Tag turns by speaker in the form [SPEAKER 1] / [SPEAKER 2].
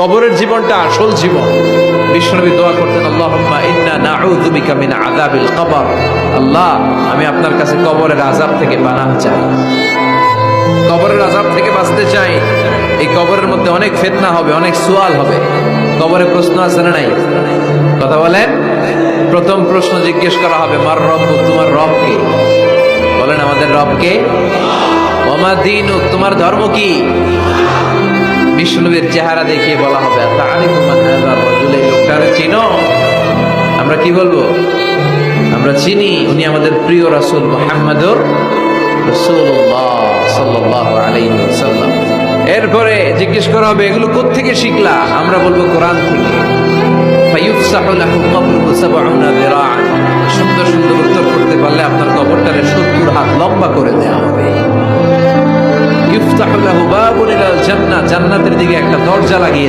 [SPEAKER 1] কবরের জীবনটা আসল জীবন। বিশ্বনবী দোয়া করতেন, আল্লাহুম্মা ইন্না নাউযু বিকা মিন আযাবিল কবর। আল্লাহ, আমি আপনার কাছে কবরের আযাব থেকে পানাহ চাই, কবরের আযাব থেকে বাঁচতে চাই। এই কবরের মধ্যে অনেক ফিতনা হবে, অনেক সুয়াল হবে। কবরে প্রশ্ন আছে না নাই? কথা বলেন। প্রথম প্রশ্ন জিজ্ঞেস করা হবে, মার রব্বুক, তোমার রব কে? বলেন, আমাদের রব কে? ওয়া মা দীনুক, তোমার ধর্ম কি? বিশ্বনবীর চেহারা দেখিয়ে বলা হবে, তাআরিফু মান হাযা রাজুল, এই লোকটারে চিনো? আমরা কি বলবো? আমরা চিনি, উনি আমাদের প্রিয় রাসূল মুহাম্মদুর রাসূলুল্লাহ সাল্লাল্লাহু আলাইহি ওয়াসাল্লাম। এরপরে জিজ্ঞেস করা হবে, এগুলো কোত্থেকে শিখলা? আমরা বলবো কোরআন থেকে। ফায়ুফসাহু লাহু কবরুহু ৭০ যিরাআন, সুন্দর সুন্দর উত্তর করতে পারলে আপনার কবরটারে ৭০ হাত লম্বা করে দেওয়া হবে। ইফতাহু লাহু বাবুন ইলাল জান্নাহ, জান্নাতের দিকে একটা দরজা লাগিয়ে